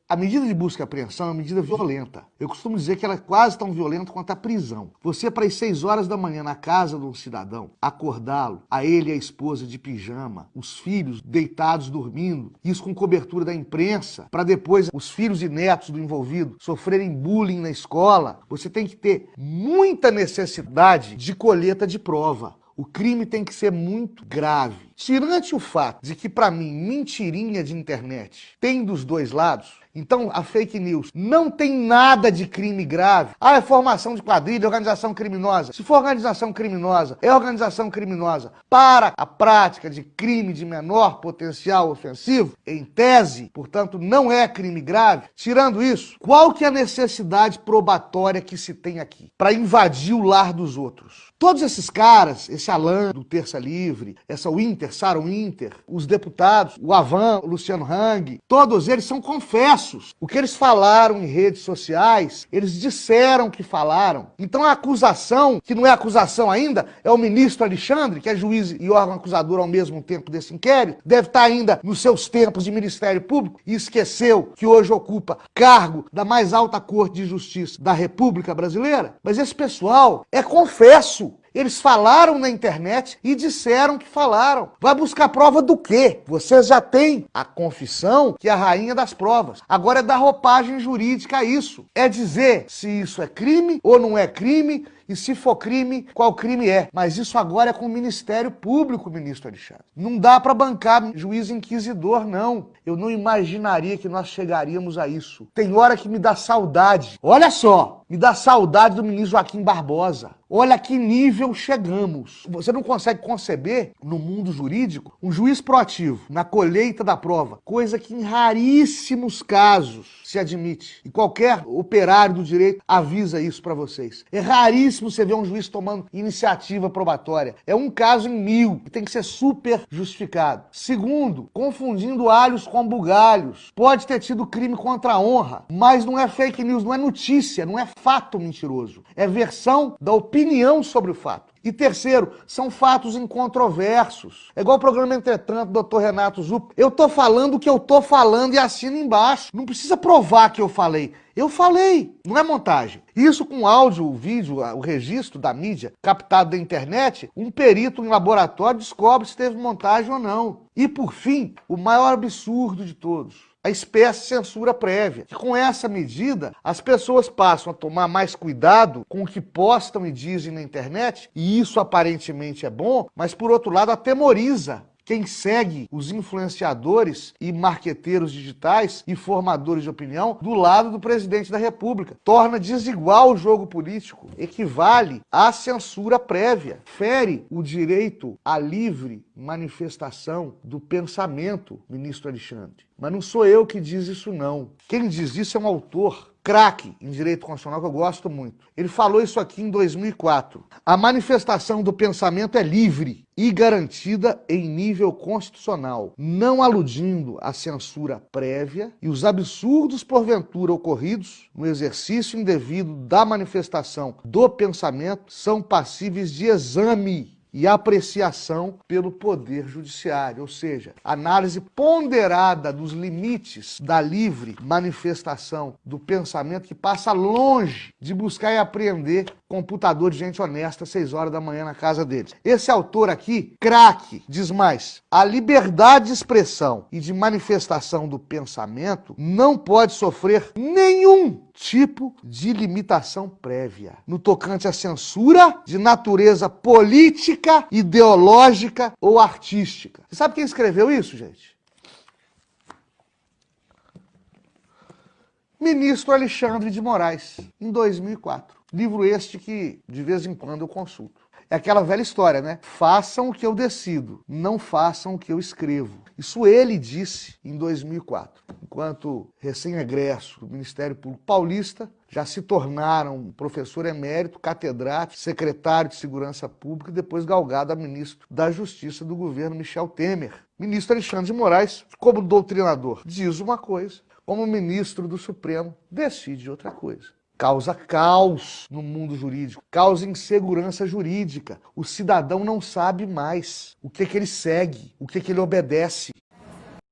A medida de busca e apreensão é uma medida violenta. Eu costumo dizer que ela é quase tão violenta quanto a prisão. Você, para ir 6 horas da manhã na casa de um cidadão, acordá-lo, a ele e a esposa de pijama, os filhos deitados dormindo, isso com cobertura da imprensa, para depois os filhos e netos do envolvido sofrerem bullying na escola, você tem que ter muita necessidade de colheita de prova. O crime tem que ser muito grave. Tirante o fato de que, para mim, mentirinha de internet tem dos dois lados, então a fake news não tem nada de crime grave. Ah, é formação de quadrilha, organização criminosa. Se for organização criminosa, é organização criminosa para a prática de crime de menor potencial ofensivo, em tese, portanto, não é crime grave. Tirando isso, qual que é a necessidade probatória que se tem aqui para invadir o lar dos outros? Todos esses caras, esse Alan do Terça Livre, essa Winter, Sarah Winter, os deputados, o Avan, o Luciano Hang, todos eles são confessos. O que eles falaram em redes sociais, eles disseram que falaram. Então a acusação, que não é acusação ainda, é o ministro Alexandre, que é juiz e órgão acusador ao mesmo tempo desse inquérito, deve estar ainda nos seus tempos de Ministério Público e esqueceu que hoje ocupa cargo da mais alta Corte de Justiça da República Brasileira. Mas esse pessoal é confesso. Eles falaram na internet e disseram que falaram. Vai buscar prova do quê? Vocês já têm a confissão, que é a rainha das provas. Agora é dar roupagem jurídica a isso. É dizer se isso é crime ou não é crime, e se for crime, qual crime é. Mas isso agora é com o Ministério Público, ministro Alexandre. Não dá para bancar juiz inquisidor, não. Eu não imaginaria que nós chegaríamos a isso. Tem hora que me dá saudade. Olha só, me dá saudade do ministro Joaquim Barbosa. Olha a que nível chegamos. Você não consegue conceber, no mundo jurídico, um juiz proativo na colheita da prova, coisa que em raríssimos casos se admite. E qualquer operário do direito avisa isso para vocês. É raríssimo você ver um juiz tomando iniciativa probatória. É um caso em 1000 e tem que ser super justificado. Segundo, confundindo alhos com bugalhos. Pode ter tido crime contra a honra, mas não é fake news, não é notícia, não é fato mentiroso. É versão da opinião sobre o fato. E terceiro, são fatos incontroversos. É igual o programa Entretanto, Dr. Renato Zup. Eu tô falando o que eu tô falando e assina embaixo. Não precisa provar que eu falei. Eu falei, não é montagem. Isso com áudio, o vídeo, o registro da mídia captado da internet, um perito em laboratório descobre se teve montagem ou não. E por fim, o maior absurdo de todos, a espécie de censura prévia. Que com essa medida, as pessoas passam a tomar mais cuidado com o que postam e dizem na internet, e isso aparentemente é bom, mas por outro lado atemoriza quem segue os influenciadores e marqueteiros digitais e formadores de opinião do lado do presidente da República. Torna desigual o jogo político, equivale à censura prévia, fere o direito à livre manifestação do pensamento, ministro Alexandre. Mas não sou eu que diz isso, não. Quem diz isso é um autor craque em direito constitucional que eu gosto muito. Ele falou isso aqui em 2004. A manifestação do pensamento é livre e garantida em nível constitucional, não aludindo à censura prévia e os absurdos porventura ocorridos no exercício indevido da manifestação do pensamento são passíveis de exame e apreciação pelo Poder Judiciário, ou seja, análise ponderada dos limites da livre manifestação do pensamento que passa longe de buscar e apreender computador de gente honesta às 6 horas da manhã na casa deles. Esse autor aqui, craque, diz mais: a liberdade de expressão e de manifestação do pensamento não pode sofrer nenhum tipo de limitação prévia no tocante à censura de natureza política, ideológica ou artística. Você sabe quem escreveu isso, gente? Ministro Alexandre de Moraes, em 2004. Livro este que, de vez em quando, eu consulto. É aquela velha história, né? Façam o que eu decido, não façam o que eu escrevo. Isso ele disse em 2004. Enquanto recém-egresso do Ministério Público Paulista, já se tornaram professor emérito, catedrático, secretário de Segurança Pública e depois galgado a ministro da Justiça do governo Michel Temer. Ministro Alexandre de Moraes, como doutrinador, diz uma coisa, como ministro do Supremo, decide outra coisa. Causa caos no mundo jurídico, causa insegurança jurídica. O cidadão não sabe mais o que ele segue, o que ele obedece.